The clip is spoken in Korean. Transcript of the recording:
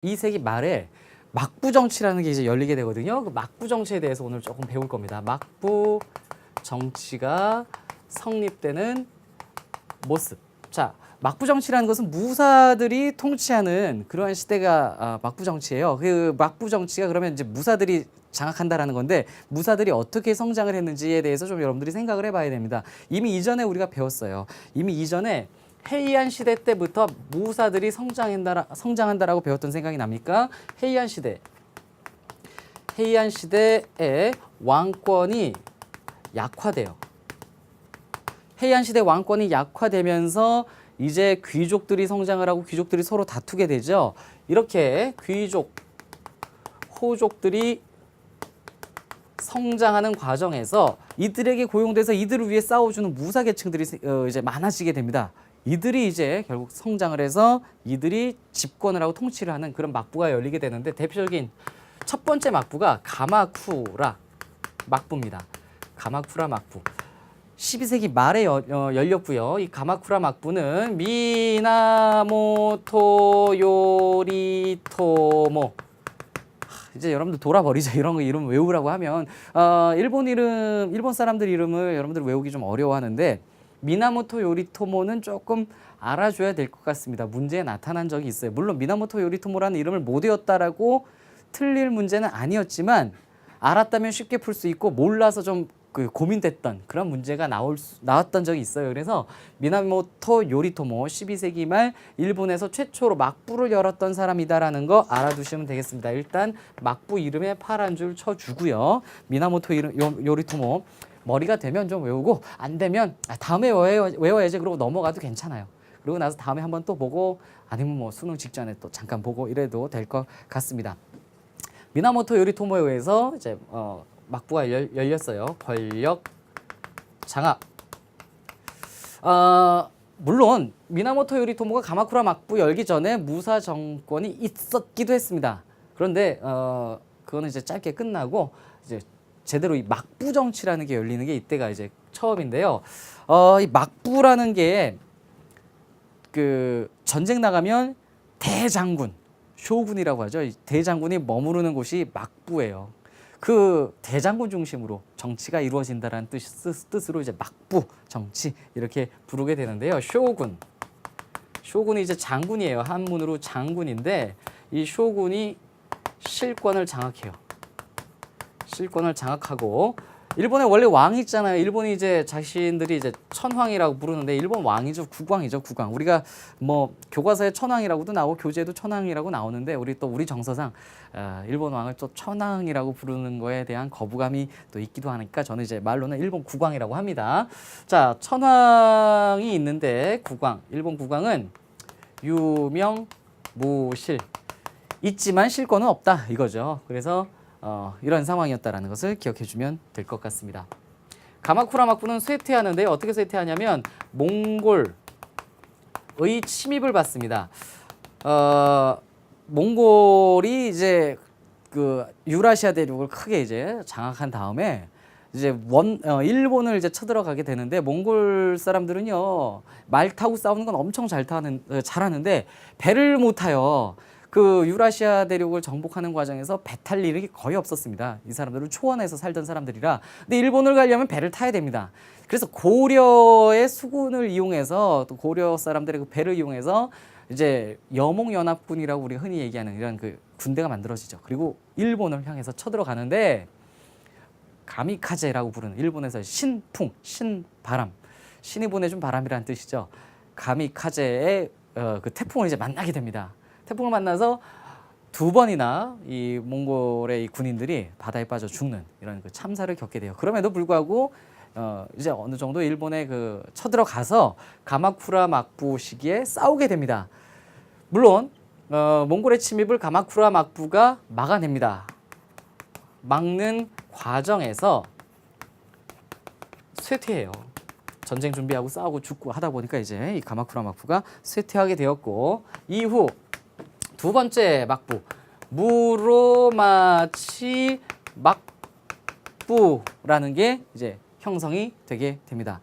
2세기 말에 막부 정치라는 게 이제 열리게 되거든요. 그 막부 정치에 대해서 오늘 조금 배울 겁니다. 막부 정치가 성립되는 모습. 자, 막부 정치라는 것은 무사들이 통치하는 그러한 시대가 막부 정치예요. 그 막부 정치가 그러면 이제 무사들이 장악한다라는 건데 무사들이 어떻게 성장을 했는지에 대해서 좀 여러분들이 생각을 해봐야 됩니다. 이미 이전에 우리가 배웠어요. 이미 이전에 해이안 시대 때부터 무사들이 성장한다라고 배웠던 생각이 납니까? 해이안 시대에 왕권이 약화돼요. 해이안 시대 왕권이 약화되면서 이제 귀족들이 성장을 하고 귀족들이 서로 다투게 되죠. 이렇게 귀족, 호족들이 성장하는 과정에서 이들에게 고용돼서 이들을 위해 싸워주는 무사 계층들이 이제 많아지게 됩니다. 이들이 이제 결국 성장을 해서 이들이 집권을 하고 통치를 하는 그런 막부가 열리게 되는데 대표적인 첫 번째 막부가 가마쿠라 막부입니다. 가마쿠라 막부. 12세기 말에 열렸고요. 이 가마쿠라 막부는 미나모토 요리토모. 이제 여러분들 돌아버리죠. 이런 거 이름 외우라고 하면 일본 사람들 이름을 여러분들 외우기 좀 어려워하는데 미나모토 요리토모는 조금 알아줘야 될 것 같습니다. 문제에 나타난 적이 있어요. 물론 미나모토 요리토모라는 이름을 못 외웠다라고 틀릴 문제는 아니었지만 알았다면 쉽게 풀 수 있고 몰라서 좀 고민됐던 그런 문제가 나왔던 적이 있어요. 그래서 미나모토 요리토모 12세기 말 일본에서 최초로 막부를 열었던 사람이다라는 거 알아두시면 되겠습니다. 일단 막부 이름에 파란 줄 쳐주고요. 미나모토 요리토모 머리가 되면 좀 외우고 안 되면 다음에 외워야지 그러고 넘어가도 괜찮아요. 그러고 나서 다음에 한번 또 보고 아니면 뭐 수능 직전에 또 잠깐 보고 이래도 될 것 같습니다. 미나모토 요리토모에 의해서 이제 막부가 열렸어요. 권력 장악. 물론 미나모토 요리토모가 가마쿠라 막부 열기 전에 무사 정권이 있었기도 했습니다. 그런데 그거는 이제 짧게 끝나고 이제 제대로 이 막부 정치라는 게 열리는 게 이때가 이제 처음인데요. 이 막부라는 게 그 전쟁 나가면 대장군, 쇼군이라고 하죠. 이 대장군이 머무르는 곳이 막부예요. 그 대장군 중심으로 정치가 이루어진다는 뜻으로 이제 막부 정치 이렇게 부르게 되는데요. 쇼군이 이제 장군이에요. 한문으로 장군인데 이 쇼군이 실권을 장악해요. 실권을 장악하고 일본에 원래 왕이 있잖아요. 일본이 이제 자신들이 이제 천황이라고 부르는데 일본 왕이죠. 국왕이죠. 국왕. 우리가 뭐 교과서에 천황이라고도 나오고 교재에도 천황이라고 나오는데 우리 정서상 일본 왕을 또 천황이라고 부르는 거에 대한 거부감이 또 있기도 하니까 저는 이제 말로는 일본 국왕이라고 합니다. 자, 천황이 있는데 일본 국왕은 유명무실. 있지만 실권은 없다 이거죠. 그래서 이런 상황이었다는 것을 기억해 주면 될 것 같습니다. 가마쿠라 막부는 쇠퇴하는데 어떻게 쇠퇴하냐면 몽골의 침입을 받습니다. 몽골이 이제 그 유라시아 대륙을 크게 이제 장악한 다음에 이제 일본을 이제 쳐들어가게 되는데 몽골 사람들은요 말 타고 싸우는 건 엄청 잘하는데 배를 못 타요. 그 유라시아 대륙을 정복하는 과정에서 배 탈 일이 거의 없었습니다. 이 사람들은 초원에서 살던 사람들이라. 근데 일본을 가려면 배를 타야 됩니다. 그래서 고려의 수군을 이용해서 또 고려 사람들의 그 배를 이용해서 이제 여몽연합군이라고 우리가 흔히 얘기하는 이런 그 군대가 만들어지죠. 그리고 일본을 향해서 쳐들어가는데 가미카제라고 부르는 일본에서 신풍, 신바람, 신이 보내준 바람이라는 뜻이죠. 가미카제의 그 태풍을 이제 만나게 됩니다. 태풍을 만나서 두 번이나 이 몽골의 이 군인들이 바다에 빠져 죽는 이런 그 참사를 겪게 돼요. 그럼에도 불구하고 이제 어느 정도 일본에 그 쳐들어가서 가마쿠라 막부 시기에 싸우게 됩니다. 물론 몽골의 침입을 가마쿠라 막부가 막아냅니다. 막는 과정에서 쇠퇴해요. 전쟁 준비하고 싸우고 죽고 하다 보니까 이제 이 가마쿠라 막부가 쇠퇴하게 되었고 이후 두 번째 막부 무로마치 막부라는 게 이제 형성이 되게 됩니다.